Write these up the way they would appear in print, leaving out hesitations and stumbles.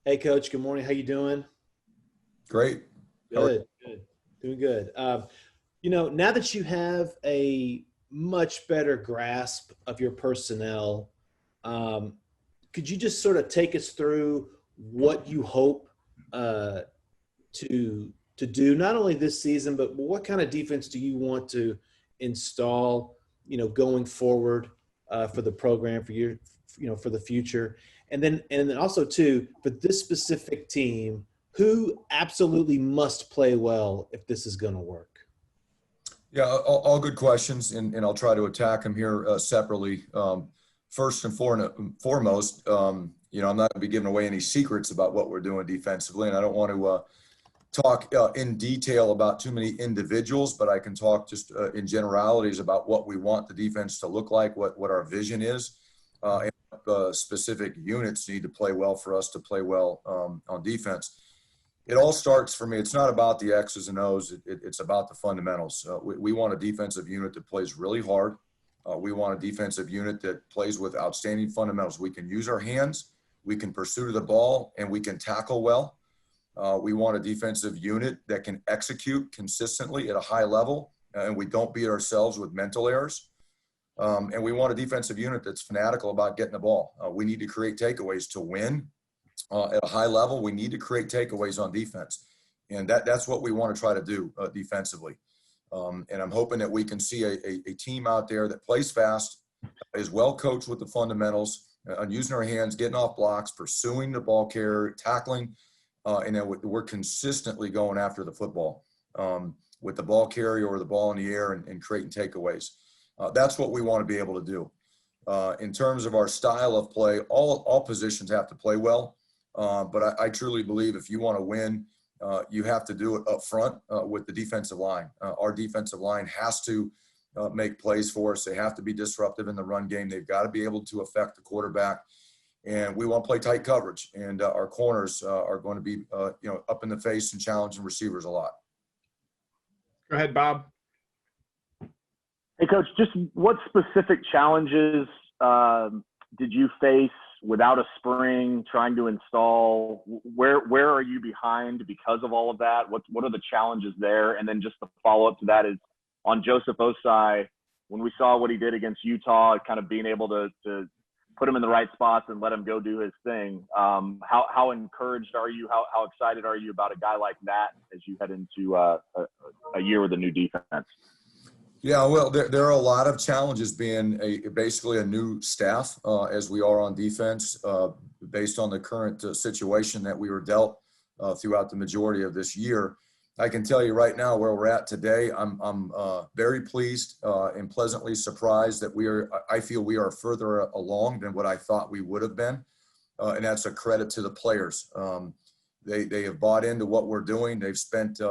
Hey, Coach. Good morning. How you doing? Great. How are Good. Good. Doing good. Now that you have a much better grasp of your personnel, um, could you just sort of take us through what you hope uh, to do not only this season, but what kind of defense do you want to install? Going forward for the program for the future, and then also too for this specific team, who absolutely must play well if this is going to work. Yeah, all good questions, and I'll try to attack them here separately. First and foremost, I'm not going to be giving away any secrets about what we're doing defensively, and I don't want to talk in detail about too many individuals, but I can talk just in generalities about what we want the defense to look like, what our vision is, and specific units need to play well for us to play well on defense. It all starts for me. It's not about the X's and O's. It's about the fundamentals. We want a defensive unit that plays really hard. We want a defensive unit that plays with outstanding fundamentals. We can use our hands, we can pursue the ball, and we can tackle well. We want a defensive unit that can execute consistently at a high level, and we don't beat ourselves with mental errors. And we want a defensive unit that's fanatical about getting the ball. We need to create takeaways to win. At a high level, we need to create takeaways on defense. And that's what we want to try to do defensively. And I'm hoping that we can see a team out there that plays fast, is well coached with the fundamentals, on using our hands, getting off blocks, pursuing the ball carrier, tackling, and then we're consistently going after the football with the ball carrier or the ball in the air and creating takeaways. That's what we want to be able to do. In terms of our style of play, all positions have to play well. But I truly believe if you want to win, you have to do it up front with the defensive line. Our defensive line has to make plays for us. They have to be disruptive in the run game. They've got to be able to affect the quarterback. And we want to play tight coverage. And our corners are going to be, up in the face and challenging receivers a lot. Go ahead, Bob. Hey, Coach, just what specific challenges did you face without a spring trying to install? Where are you behind because of all of that? What are the challenges there? And then just the follow-up to that is on Joseph Osai, when we saw what he did against Utah, kind of being able to put him in the right spots and let him go do his thing. How encouraged are you? How excited are you about a guy like that as you head into a year with a new defense? Yeah, well, there are a lot of challenges being basically a new staff as we are on defense based on the current situation that we were dealt throughout the majority of this year. I can tell you right now where we're at today. I'm very pleased and pleasantly surprised that I feel we are further along than what I thought we would have been, and that's a credit to the players. They have bought into what we're doing. They've spent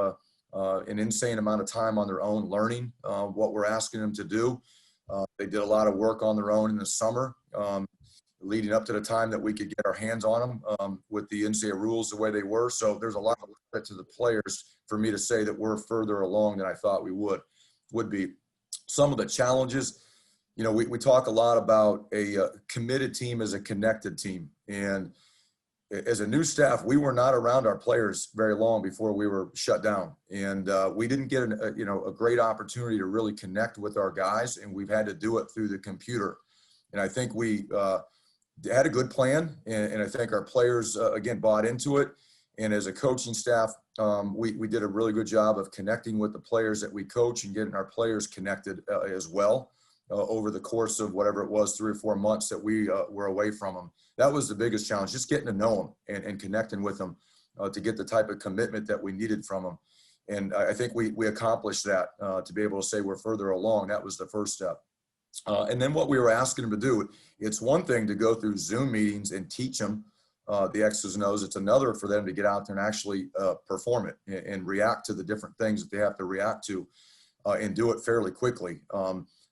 an insane amount of time on their own learning what we're asking them to do. They did a lot of work on their own in the summer, leading up to the time that we could get our hands on them with the NCAA rules the way they were. So there's a lot of credit to the players for me to say that we're further along than I thought we would be. Some of the challenges, we talk a lot about a committed team as a connected team. And as a new staff, we were not around our players very long before we were shut down. And we didn't get a great opportunity to really connect with our guys, and we've had to do it through the computer. And I think we had a good plan, and I think our players, again, bought into it. And as a coaching staff, we did a really good job of connecting with the players that we coach and getting our players connected as well over the course of whatever it was, 3 or 4 months that we were away from them. That was the biggest challenge, just getting to know them and connecting with them to get the type of commitment that we needed from them. And I think we accomplished that to be able to say we're further along. That was the first step. And then what we were asking them to do, it's one thing to go through Zoom meetings and teach them the X's and O's. It's another for them to get out there and actually perform it and react to the different things that they have to react to and do it fairly quickly.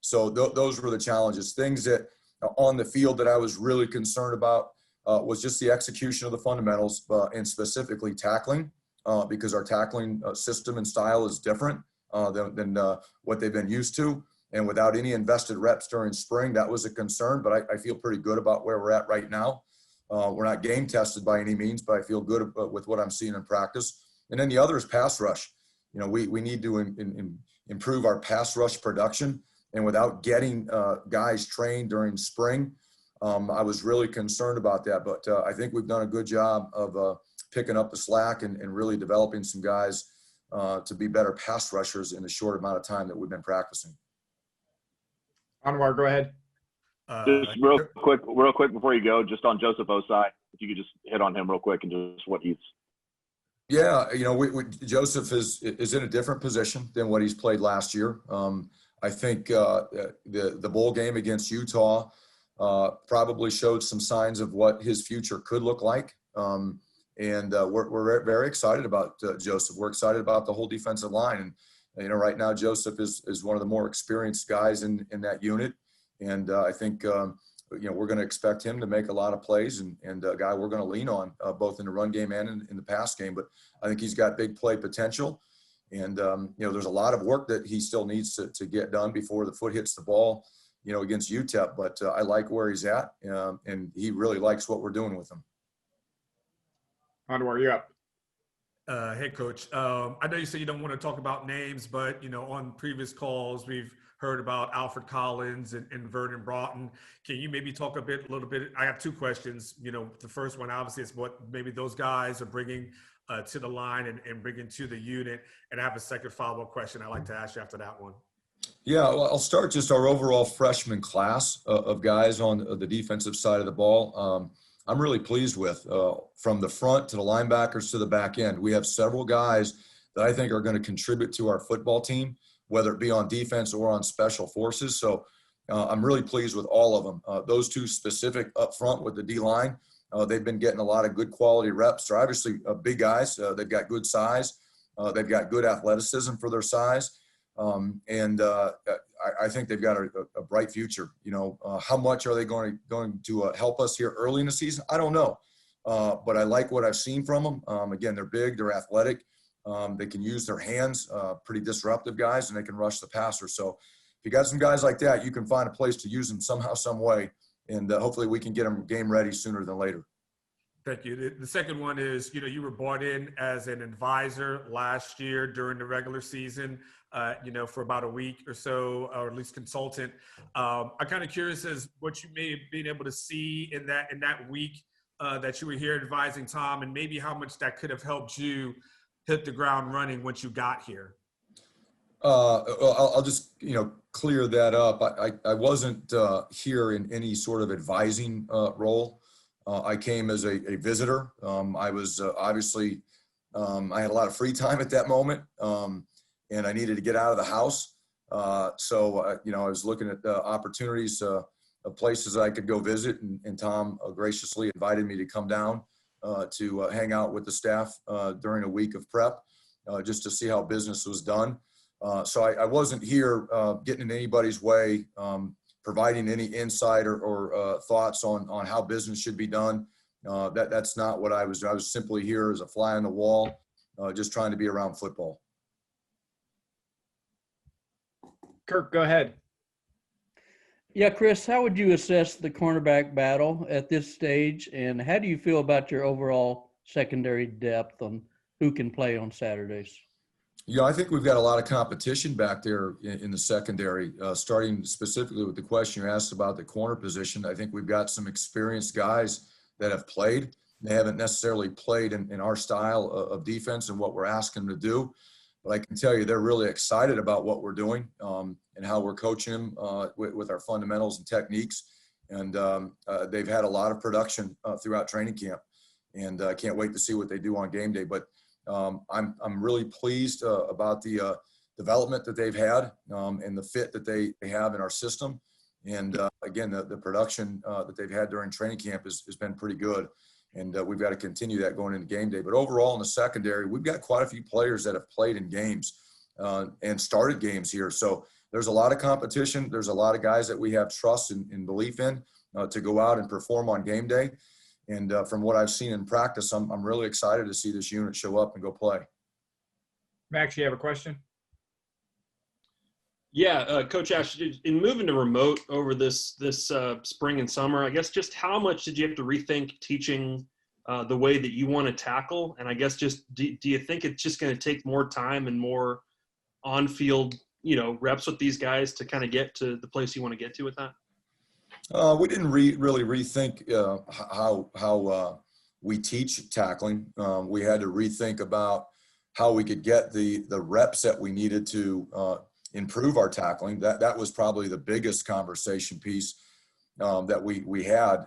So those were the challenges. Things that on the field that I was really concerned about was just the execution of the fundamentals and specifically tackling because our tackling system and style is different than what they've been used to. And without any invested reps during spring, that was a concern, but I feel pretty good about where we're at right now. We're not game tested by any means, but I feel good with what I'm seeing in practice. And then the other is pass rush. We need to improve our pass rush production. And without getting guys trained during spring, I was really concerned about that. But I think we've done a good job of picking up the slack and really developing some guys to be better pass rushers in the short amount of time that we've been practicing. Anwar, go ahead. Just real quick before you go, just on Joseph Osai, if you could just hit on him real quick and just what he's. Yeah, Joseph is in a different position than what he's played last year. I think the bowl game against Utah probably showed some signs of what his future could look like. And we're very excited about Joseph. We're excited about the whole defensive line. And, right now Joseph is one of the more experienced guys in that unit. And I think, we're going to expect him to make a lot of plays and a guy we're going to lean on both in the run game and in the pass game. But I think he's got big play potential. And, there's a lot of work that he still needs to get done before the foot hits the ball, against UTEP. But I like where he's at, and he really likes what we're doing with him. Anwar, you're up. Hey, Coach. I know you said you don't want to talk about names, but, on previous calls, we've heard about Alfred Collins and Vernon Broughton. Can you maybe talk a little bit? I have two questions. The first one, obviously, is what maybe those guys are bringing to the line and bringing to the unit. And I have a second follow-up question I'd like to ask you after that one. Yeah, well, I'll start just our overall freshman class of guys on the defensive side of the ball. I'm really pleased with from the front to the linebackers to the back end. We have several guys that I think are going to contribute to our football team, whether it be on defense or on special forces. So I'm really pleased with all of them. Those two specific up front with the D-line, they've been getting a lot of good quality reps. They're obviously big guys. They've got good size. They've got good athleticism for their size. I think they've got a bright future. How much are they going to help us here early in the season? I don't know. But I like what I've seen from them. Again, they're big, they're athletic. They can use their hands, pretty disruptive guys, and they can rush the passer. So if you got some guys like that, you can find a place to use them somehow, some way. And hopefully we can get them game ready sooner than later. Thank you. The second one is, you were brought in as an advisor last year during the regular season, for about a week or so, or at least consultant. I'm kind of curious as what you may have been able to see in that week that you were here advising Tom, and maybe how much that could have helped you hit the ground running once you got here. I'll just, clear that up. I wasn't here in any sort of advising role. I came as a visitor. I was obviously, I had a lot of free time at that moment, and I needed to get out of the house. So I was looking at opportunities of places I could go visit, and Tom graciously invited me to come down to hang out with the staff during a week of prep, just to see how business was done. So I wasn't here getting in anybody's way, providing any insight or thoughts on how business should be done. That's not what I was doing. I was simply here as a fly on the wall, just trying to be around football. Kirk, go ahead. Yeah, Chris, how would you assess the cornerback battle at this stage, and how do you feel about your overall secondary depth on who can play on Saturdays? Yeah, I think we've got a lot of competition back there in the secondary, starting specifically with the question you asked about the corner position. I think we've got some experienced guys that have played. They haven't necessarily played in our style of defense and what we're asking them to do. But I can tell you they're really excited about what we're doing and how we're coaching them with our fundamentals and techniques. And they've had a lot of production throughout training camp. And I can't wait to see what they do on game day. But I'm really pleased about the development that they've had and the fit that they have in our system. And again, the production that they've had during training camp has been pretty good. And we've got to continue that going into game day. But overall in the secondary, we've got quite a few players that have played in games and started games here. So there's a lot of competition. There's a lot of guys that we have trust and belief in to go out and perform on game day. And from what I've seen in practice, I'm really excited to see this unit show up and go play. Max, you have a question? Yeah, Coach Ash, in moving to remote over this spring and summer, I guess just how much did you have to rethink teaching the way that you want to tackle? And I guess just do you think it's just going to take more time and more on-field, reps with these guys to kind of get to the place you want to get to with that? We didn't really rethink how we teach tackling. We had to rethink about how we could get the reps that we needed to improve our tackling. That was probably the biggest conversation piece that we had.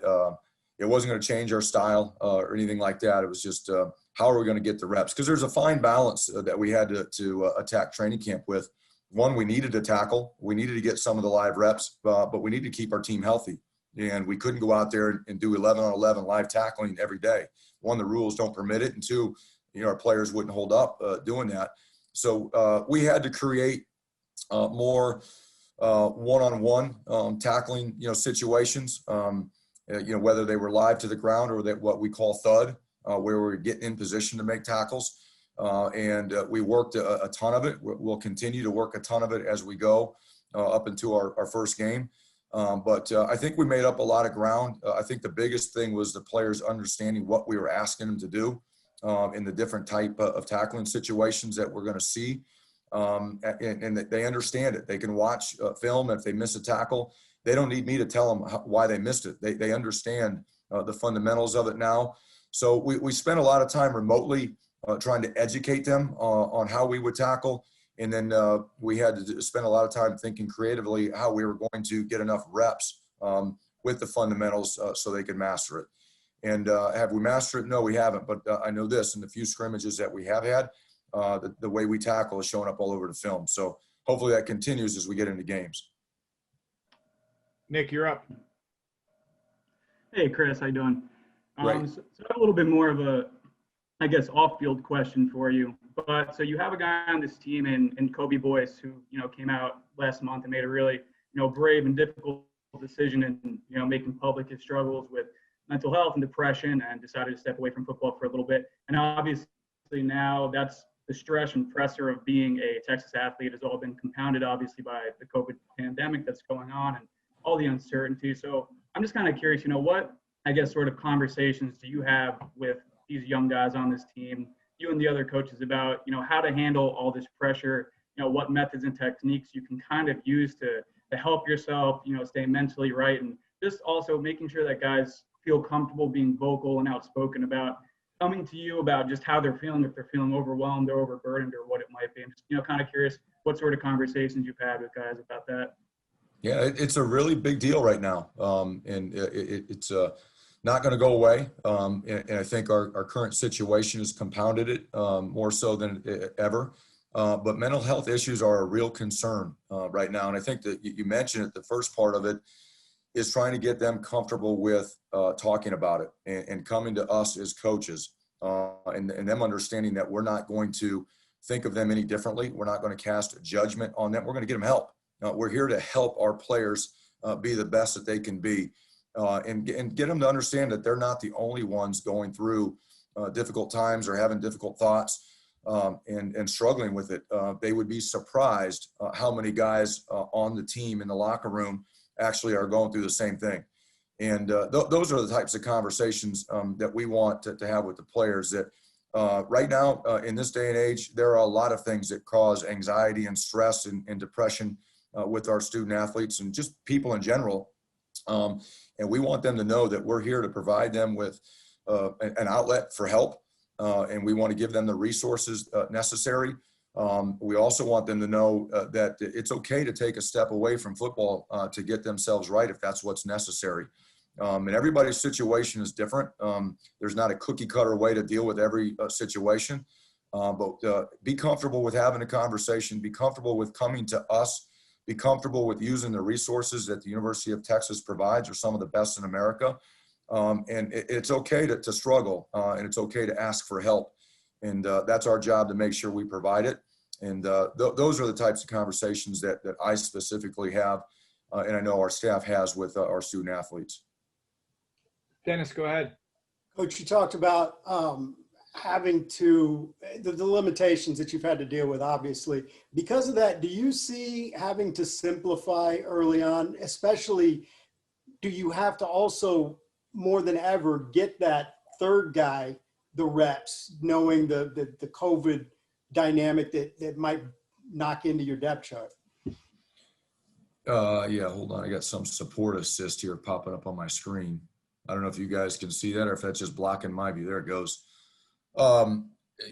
It wasn't going to change our style or anything like that. It was just how are we going to get the reps? Because there's a fine balance that we had to attack training camp with. One, we needed to tackle. We needed to get some of the live reps, but we needed to keep our team healthy. And we couldn't go out there and do 11 on 11 live tackling every day. One, the rules don't permit it. And two, our players wouldn't hold up doing that. So we had to create more one-on-one tackling, situations, whether they were live to the ground or that what we call thud, where we're getting in position to make tackles. And we worked a ton of it. We'll continue to work a ton of it as we go up into our first game. But I think we made up a lot of ground. I think the biggest thing was the players understanding what we were asking them to do in the different type of tackling situations that we're going to see. And they understand it. They can watch film. If they miss a tackle, they don't need me to tell them why they missed it. They understand the fundamentals of it now. So we spent a lot of time remotely trying to educate them on how we would tackle. And then we had to spend a lot of time thinking creatively how we were going to get enough reps with the fundamentals so they could master it. And have we mastered it? No, we haven't. But I know this, in the few scrimmages that we have had, the way we tackle is showing up all over the film. So hopefully that continues as we get into games. Nick, you're up. Hey, Chris, how you doing? Great. So I have a little bit more of a, I guess, off-field question for you. But so you have a guy on this team in Kobe Boyce who, came out last month and made a really, brave and difficult decision in, making public his struggles with mental health and depression, and decided to step away from football for a little bit. And obviously now that's the stress and pressure of being a Texas athlete has all been compounded, obviously, by the COVID pandemic that's going on and all the uncertainty. So I'm just kind of curious, what, I guess, sort of conversations do you have with these young guys on this team, you and the other coaches, about, how to handle all this pressure, what methods and techniques you can kind of use to help yourself, stay mentally right, and just also making sure that guys feel comfortable being vocal and outspoken about coming to you about just how they're feeling, if they're feeling overwhelmed or overburdened or what it might be. I'm just, kind of curious what sort of conversations you've had with guys about that. Yeah, it's a really big deal right now. And it's not going to go away. And I think our current situation has compounded it more so than ever. But mental health issues are a real concern right now. And I think that you mentioned it, the first part of it is trying to get them comfortable with talking about it and coming to us as coaches and them understanding that we're not going to think of them any differently. We're not going to cast judgment on them. We're going to get them help. We're here to help our players be the best that they can be and get them to understand that they're not the only ones going through difficult times or having difficult thoughts and struggling with it. They would be surprised how many guys on the team in the locker room actually are going through the same thing. And those are the types of conversations that we want to have with the players. That right now, in this day and age, there are a lot of things that cause anxiety and stress and depression with our student athletes and just people in general. And we want them to know that we're here to provide them with an outlet for help. And we want to give them the resources necessary. We also want them to know that it's okay to take a step away from football to get themselves right if that's what's necessary. And everybody's situation is different. There's not a cookie cutter way to deal with every situation. But be comfortable with having a conversation. Be comfortable with coming to us. Be comfortable with using the resources that the University of Texas provides, are some of the best in America. And it's okay to struggle, and it's okay to ask for help. And that's our job, to make sure we provide it. And those are the types of conversations that I specifically have, and I know our staff has with our student athletes. Dennis, go ahead. Coach, you talked about having to, the limitations that you've had to deal with, obviously. Because of that, do you see having to simplify early on, especially, do you have to also more than ever get that third guy the reps, knowing the COVID dynamic that might knock into your depth chart? Yeah, hold on. I got some support assist here popping up on my screen. I don't know if you guys can see that or if that's just blocking my view. There it goes.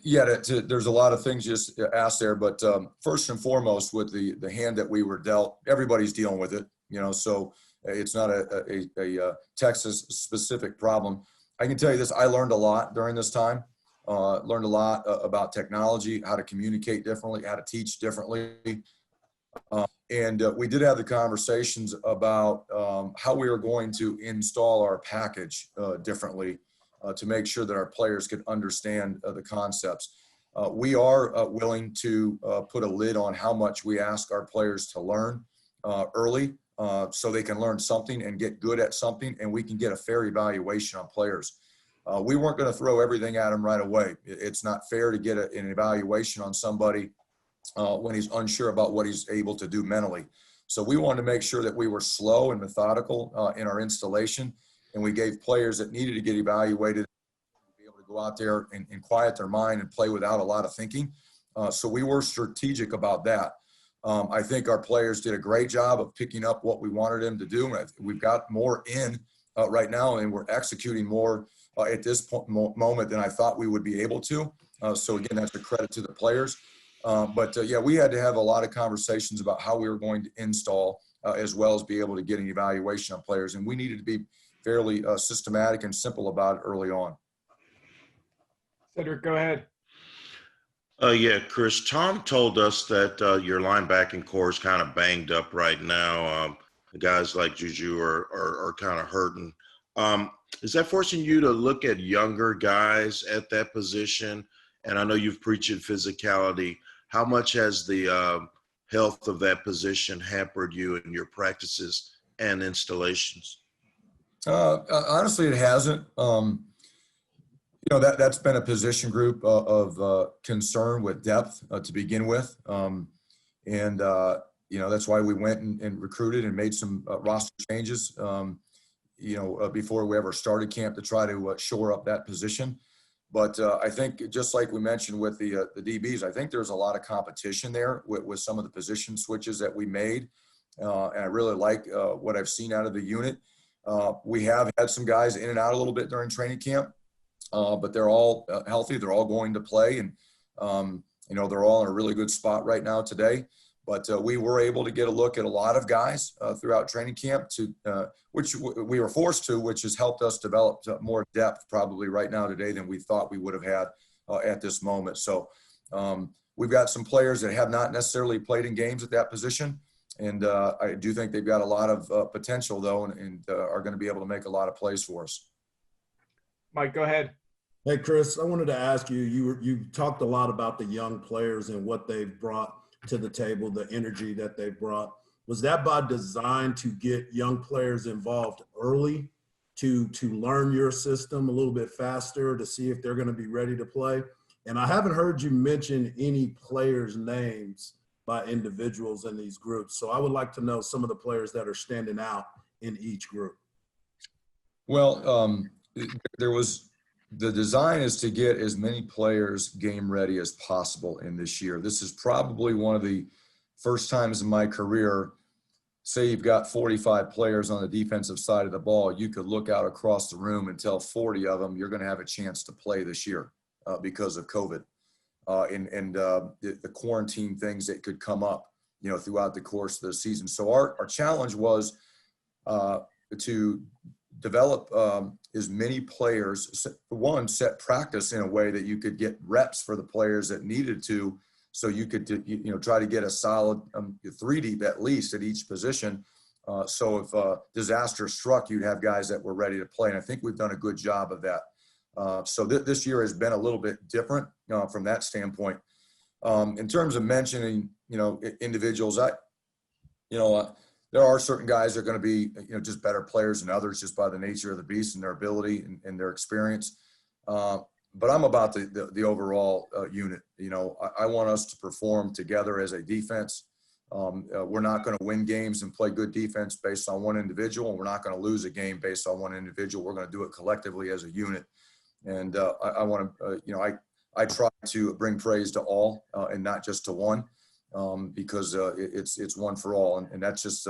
Yeah, there's a lot of things just asked there, but first and foremost, with the hand that we were dealt, everybody's dealing with it, so it's not a Texas specific problem. I can tell you this, I learned a lot during this time, learned a lot about technology, how to communicate differently, how to teach differently. And we did have the conversations about how we were going to install our package differently to make sure that our players could understand the concepts. We are willing to put a lid on how much we ask our players to learn early so they can learn something and get good at something, and we can get a fair evaluation on players. We weren't going to throw everything at them right away. It's not fair to get an evaluation on somebody when he's unsure about what he's able to do mentally. So we wanted to make sure that we were slow and methodical in our installation, and we gave players that needed to get evaluated to be able to go out there and quiet their mind and play without a lot of thinking. So we were strategic about that. I think our players did a great job of picking up what we wanted them to do. We've got more in right now, and we're executing more at this moment than I thought we would be able to. So again, that's a credit to the players. But yeah, we had to have a lot of conversations about how we were going to install as well as be able to get an evaluation on players. And we needed to be fairly systematic and simple about it early on. Cedric, go ahead. Yeah, Chris, Tom told us that your linebacking core is kind of banged up right now. Guys like Juju are kind of hurting. Is that forcing you to look at younger guys at that position? And I know you've preached physicality. How much has the health of that position hampered you in your practices and installations? Honestly, it hasn't. That's been a position group of concern with depth to begin with. That's why we went and recruited and made some roster changes, before we ever started camp to try to shore up that position. But I think just like we mentioned with the DBs, I think there's a lot of competition there with some of the position switches that we made. And I really like what I've seen out of the unit. We have had some guys in and out a little bit during training camp, but they're all healthy. They're all going to play. And, they're all in a really good spot right now today. But we were able to get a look at a lot of guys throughout training camp, which we were forced to, which has helped us develop more depth probably right now today than we thought we would have had at this moment. So we've got some players that have not necessarily played in games at that position. And I do think they've got a lot of potential, though, and are going to be able to make a lot of plays for us. Mike, go ahead. Hey, Chris, I wanted to ask you, you talked a lot about the young players and what they've brought to the table, the energy that they brought. Was that by design to get young players involved early to learn your system a little bit faster to see if they're going to be ready to play? And I haven't heard you mention any players' names by individuals in these groups. So I would like to know some of the players that are standing out in each group. Well, the design is to get as many players game ready as possible in this year. This is probably one of the first times in my career, say you've got 45 players on the defensive side of the ball, you could look out across the room and tell 40 of them you're going to have a chance to play this year because of COVID and the quarantine things that could come up, throughout the course of the season. So our challenge was to develop as many players, one, set practice in a way that you could get reps for the players that needed to, so you could try to get a solid 3 deep at least at each position. So if disaster struck, you'd have guys that were ready to play. And I think we've done a good job of that. So this year has been a little bit different from that standpoint. In terms of mentioning, individuals, there are certain guys that are going to be, just better players than others just by the nature of the beast and their ability and their experience. but I'm about the overall unit. You know, I want us to perform together as a defense. We're not going to win games and play good defense based on one individual, and we're not going to lose a game based on one individual. We're going to do it collectively as a unit. And I want to, you know, I try to bring praise to all and not just to one, because it's one for all, and that's just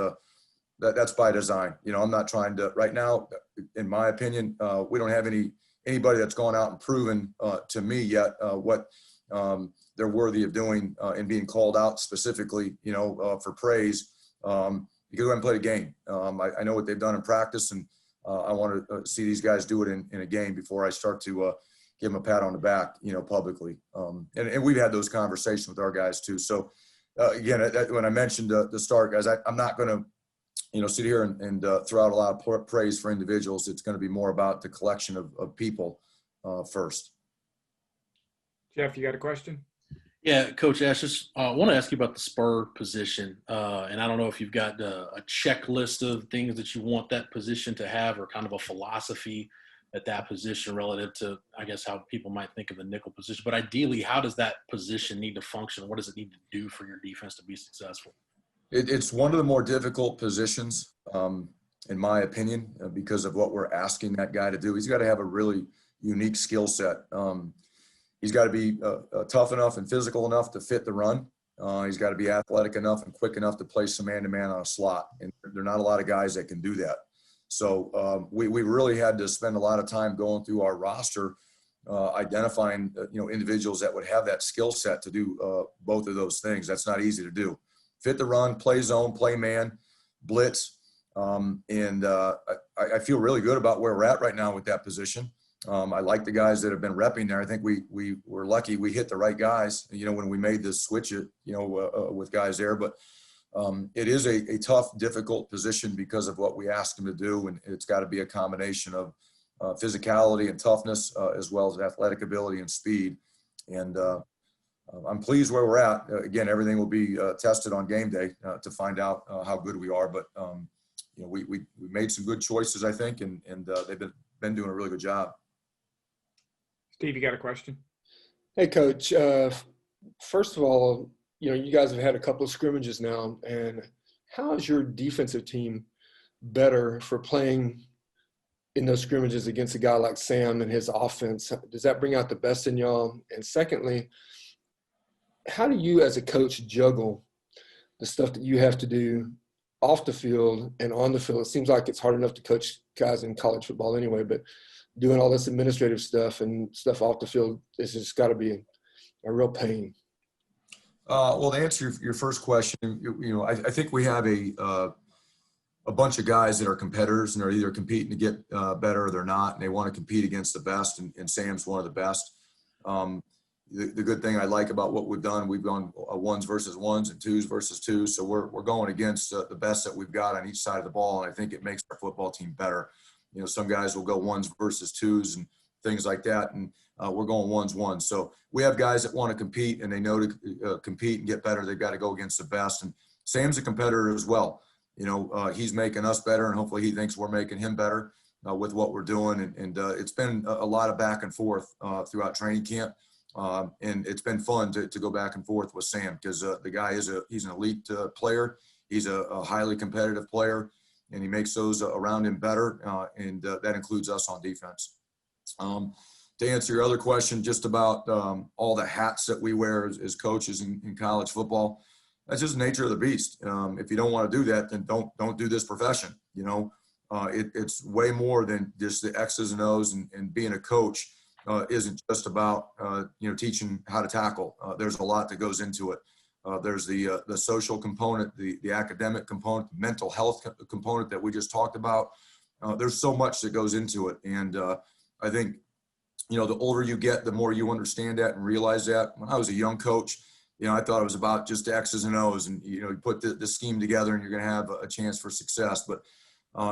that's by design. You know, I'm not trying to right now. In my opinion, we don't have anybody that's gone out and proven to me yet what they're worthy of doing and being called out specifically, you know, for praise, because we haven't played a game. I know what they've done in practice, and I want to see these guys do it in a game before I start to give them a pat on the back, you know, publicly. And we've had those conversations with our guys too. So again, when I mentioned the start, guys, I'm not going to, you know, sit here and throw out a lot of praise for individuals. It's going to be more about the collection of people first. Jeff, you got a question? Yeah, Coach Ash, just want to ask you about the spur position. And I don't know if you've got a checklist of things that you want that position to have, or kind of a philosophy at that position relative to, I guess, how people might think of the nickel position. But ideally, how does that position need to function? What does it need to do for your defense to be successful? It's one of the more difficult positions, in my opinion, because of what we're asking that guy to do. He's got to have a really unique skill set. He's got to be tough enough and physical enough to fit the run. He's got to be athletic enough and quick enough to play some man-to-man on a slot. And there are not a lot of guys that can do that. So we really had to spend a lot of time going through our roster, identifying you know, individuals that would have that skill set to do both of those things. That's not easy to do. Fit the run, play zone, play man, blitz. And I feel really good about where we're at right now with that position. I like the guys that have been repping there. I think we were lucky we hit the right guys, you know, when we made this switch, you know, with guys there. But it is a tough, difficult position because of what we asked them to do. And it's got to be a combination of physicality and toughness, as well as athletic ability and speed. And I'm pleased where we're at. Again, everything will be tested on game day to find out how good we are. But, you know, we made some good choices, I think, and they've been doing a really good job. Steve, you got a question? Hey, Coach. First of all, you know, you guys have had a couple of scrimmages now, and how is your defensive team better for playing in those scrimmages against a guy like Sam and his offense? Does that bring out the best in y'all? And secondly, how do you as a coach juggle the stuff that you have to do off the field and on the field? It seems like it's hard enough to coach guys in college football anyway, but doing all this administrative stuff and stuff off the field, it's just got to be a real pain. Well, to answer your first question, you know, I think we have a bunch of guys that are competitors and are either competing to get better or they're not, and they want to compete against the best, and Sam's one of the best. The good thing I like about what we've done, we've gone ones versus ones and twos versus twos. So we're going against the best that we've got on each side of the ball. And I think it makes our football team better. You know, some guys will go ones versus twos and things like that. And we're going ones. So we have guys that want to compete, and they know to compete and get better. They've got to go against the best. And Sam's a competitor as well. You know, he's making us better, and hopefully he thinks we're making him better with what we're doing. And it's been a lot of back and forth throughout training camp. And it's been fun to go back and forth with Sam, because the guy he's an elite player. He's a highly competitive player, and he makes those around him better. And that includes us on defense. To answer your other question, just about all the hats that we wear as coaches in college football, that's just the nature of the beast. If you don't want to do that, then don't do this profession. You know, it's way more than just the X's and O's, and being a coach isn't just about you know, teaching how to tackle. There's a lot that goes into it. There's the social component, the academic component, the mental health component that we just talked about. There's so much that goes into it, and I think, you know, the older you get, the more you understand that and realize that. When I was a young coach, you know, I thought it was about just the X's and O's, and you know, you put the scheme together and you're going to have a chance for success. But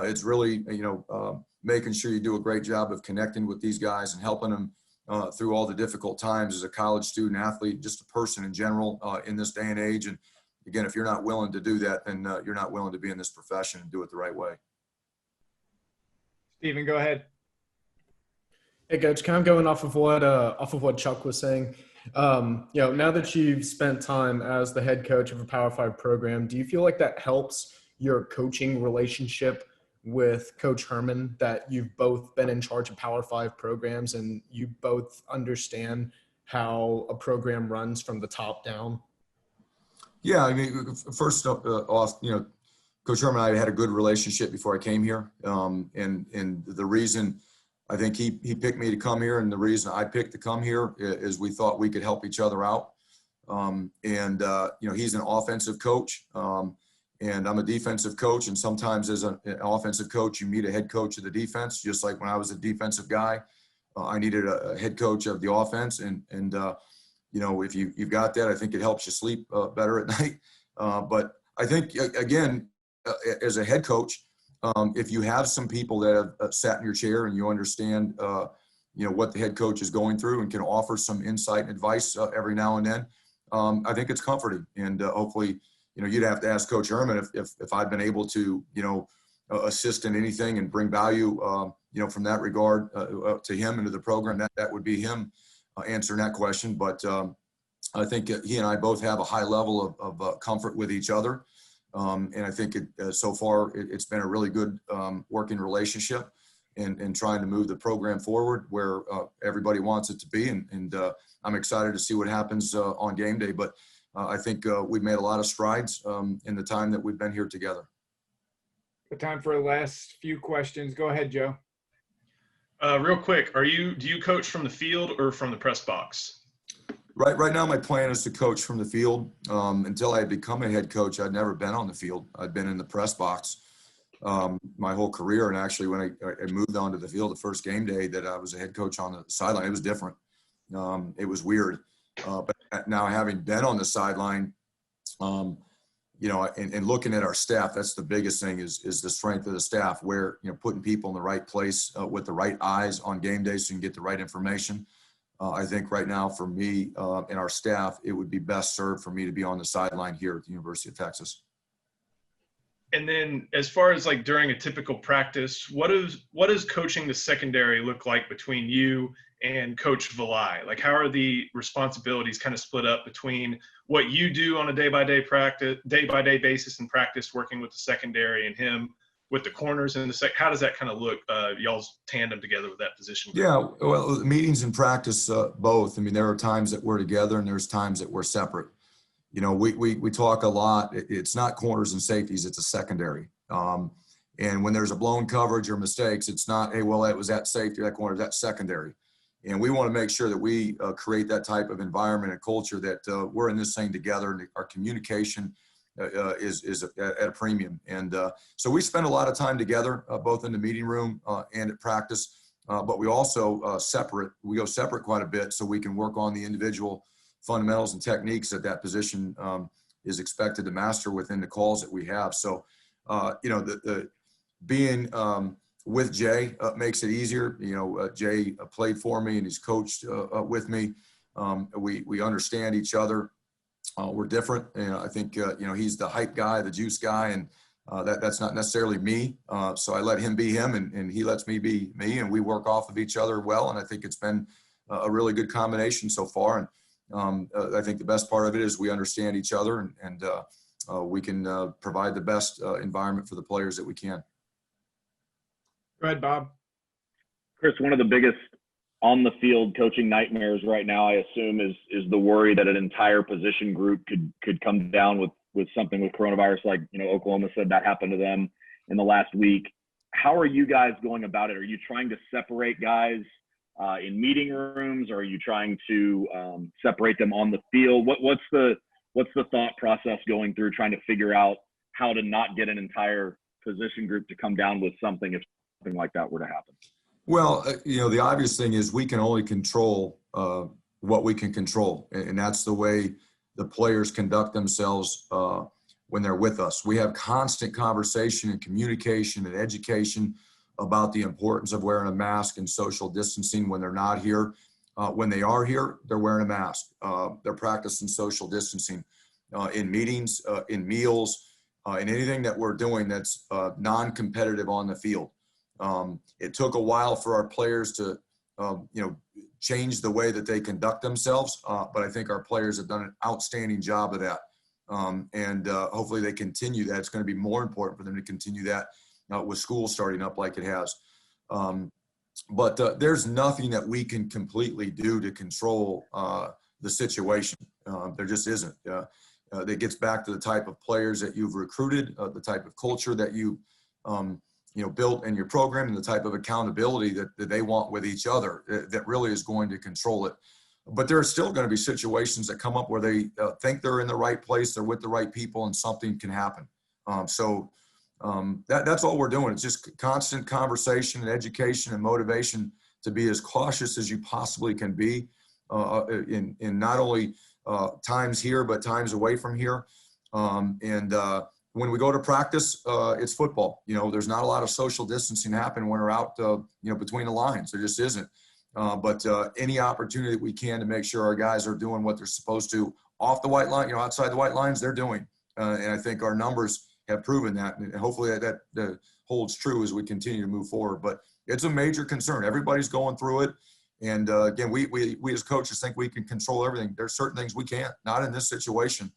it's really, you know, making sure you do a great job of connecting with these guys and helping them through all the difficult times as a college student athlete, just a person in general in this day and age. And again, if you're not willing to do that, then you're not willing to be in this profession and do it the right way. Stephen, go ahead. Hey, Coach, kind of going off of what Chuck was saying. Now that you've spent time as the head coach of a Power Five program, do you feel like that helps your coaching relationship with Coach Herman? That you've both been in charge of Power Five programs and you both understand how a program runs from the top down? Yeah, I mean, first off, Coach Herman and I had a good relationship before I came here, and the reason I think he picked me to come here, and the reason I picked to come here is we thought we could help each other out. He's an offensive coach, and I'm a defensive coach. And sometimes as an offensive coach, you meet a head coach of the defense. Just like when I was a defensive guy, I needed a head coach of the offense. If you've got that, I think it helps you sleep better at night. But I think, again, as a head coach, if you have some people that have sat in your chair and you understand, what the head coach is going through and can offer some insight and advice every now and then, I think it's comforting. And hopefully, you'd have to ask Coach Herman if I've been able to, assist in anything and bring value, from that regard to him and to the program. That would be him answering that question. But I think he and I both have a high level of comfort with each other. And I think so far it's been a really good working relationship and trying to move the program forward where everybody wants it to be. And I'm excited to see what happens on game day. But I think we've made a lot of strides in the time that we've been here together. Good time for the last few questions. Go ahead, Joe. Real quick, do you coach from the field or from the press box? Right now, my plan is to coach from the field. Until I had become a head coach, I'd never been on the field. I'd been in the press box my whole career. And actually, when I moved onto the field, the first game day that I was a head coach on the sideline, it was different. It was weird. But now having been on the sideline, and looking at our staff, that's the biggest thing is the strength of the staff, where, putting people in the right place with the right eyes on game day so you can get the right information. I think right now for me and our staff, it would be best served for me to be on the sideline here at the University of Texas. And then as far as like during a typical practice, what does coaching the secondary look like between you and Coach Valai? Like, how are the responsibilities kind of split up between what you do on a day-by-day basis in practice, working with the secondary, and him with the corners and how does that kind of look, y'all's tandem together with that position? Yeah, well, meetings and practice, both. I mean, there are times that we're together and there's times that we're separate. We talk a lot. It's not corners and safeties, it's a secondary. And when there's a blown coverage or mistakes, it's not, hey, well, that was that safety, that corner, that's secondary. And we want to make sure that we create that type of environment and culture that we're in this thing together, and our communication is at a premium. And so we spend a lot of time together, both in the meeting room and at practice, but we also we go separate quite a bit so we can work on the individual fundamentals and techniques that position is expected to master within the calls that we have. So, being with Jay makes it easier. Jay played for me and he's coached with me. We understand each other. We're different. I think, he's the hype guy, the juice guy, and that's not necessarily me. So I let him be him and he lets me be me, and we work off of each other well. And I think it's been a really good combination so far. And I think the best part of it is we understand each other and we can provide the best environment for the players that we can. Go ahead, Bob. Chris, one of the biggest on the field coaching nightmares right now, I assume, is the worry that an entire position group could come down with something with coronavirus, like, Oklahoma said that happened to them in the last week. How are you guys going about it? Are you trying to separate guys in meeting rooms, or are you trying to separate them on the field? What's the thought process going through trying to figure out how to not get an entire position group to come down with something if something like that were to happen? Well, the obvious thing is we can only control what we can control. And that's the way the players conduct themselves when they're with us. We have constant conversation and communication and education about the importance of wearing a mask and social distancing when they're not here. When they are here, they're wearing a mask. They're practicing social distancing in meetings, in meals, in anything that we're doing that's non-competitive on the field. It took a while for our players to change the way that they conduct themselves. But I think our players have done an outstanding job of that. And hopefully they continue that. It's going to be more important for them to continue that with school starting up like it has. But there's nothing that we can completely do to control the situation. There just isn't. That gets back to the type of players that you've recruited, the type of culture that you built in your program, and the type of accountability that they want with each other that really is going to control it. But there are still going to be situations that come up where they think they're in the right place, they're with the right people, and something can happen. That's all we're doing. It's just constant conversation and education and motivation to be as cautious as you possibly can be in not only times here, but times away from here. When we go to practice, it's football. There's not a lot of social distancing happening when we're out, between the lines. There just isn't. But any opportunity that we can to make sure our guys are doing what they're supposed to off the white line, outside the white lines, they're doing. And I think our numbers have proven that. And hopefully that holds true as we continue to move forward. But it's a major concern. Everybody's going through it. And again, we as coaches think we can control everything. There's certain things we can't, not in this situation.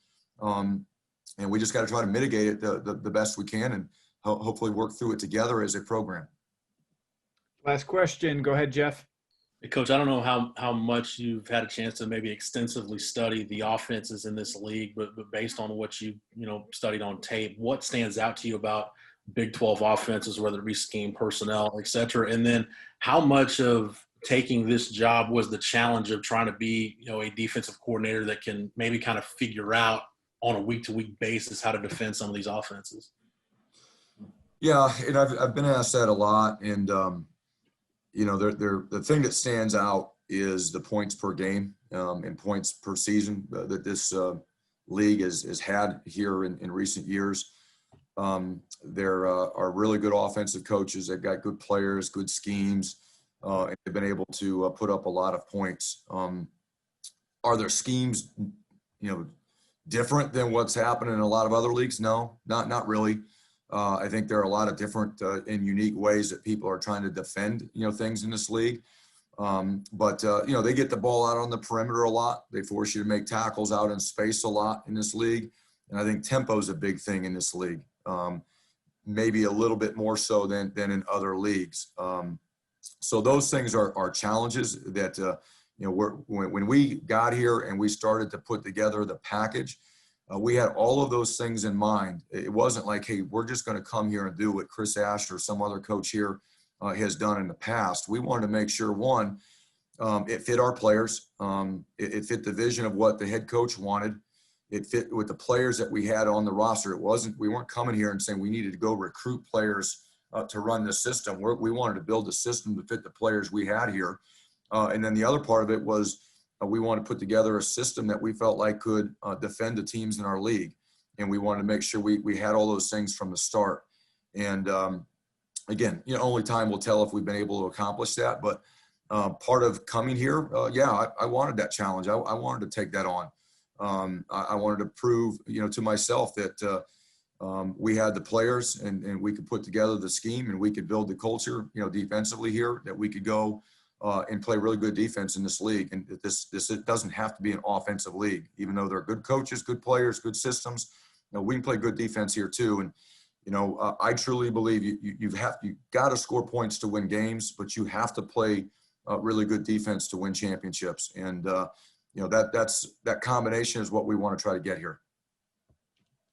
And we just got to try to mitigate it the best we can and hopefully work through it together as a program. Last question. Go ahead, Jeff. Hey, Coach, I don't know how much you've had a chance to maybe extensively study the offenses in this league, but based on what you studied on tape, what stands out to you about Big 12 offenses, whether it be scheme, personnel, et cetera? And then how much of taking this job was the challenge of trying to be, a defensive coordinator that can maybe kind of figure out on a week-to-week basis how to defend some of these offenses? Yeah, and I've been asked that a lot, and the thing that stands out is the points per game and points per season that this league has had here in recent years. There are really good offensive coaches. They've got good players, good schemes, and they've been able to put up a lot of points. Are their schemes, different than what's happening in a lot of other leagues? No, not really. I think there are a lot of different and unique ways that people are trying to defend, things in this league. But they get the ball out on the perimeter a lot. They force you to make tackles out in space a lot in this league. And I think tempo is a big thing in this league, maybe a little bit more so than in other leagues. So those things are challenges that, when we got here and we started to put together the package, we had all of those things in mind. It wasn't like, hey, we're just going to come here and do what Chris Ash or some other coach here has done in the past. We wanted to make sure, one, it fit our players. It fit the vision of what the head coach wanted. It fit with the players that we had on the roster. We weren't coming here and saying we needed to go recruit players to run the system. We wanted to build a system to fit the players we had here. And then the other part of it was, we want to put together a system that we felt like could defend the teams in our league. And we wanted to make sure we had all those things from the start. And again, only time will tell if we've been able to accomplish that. But part of coming here, I wanted that challenge. I wanted to take that on. I wanted to prove, to myself that we had the players and we could put together the scheme and we could build the culture, defensively here, that we could go and play really good defense in this league. And this it doesn't have to be an offensive league, even though there are good coaches, good players, good systems. We can play good defense here too. And I truly believe you've got to score points to win games, but you have to play really good defense to win championships. And that combination is what we want to try to get here.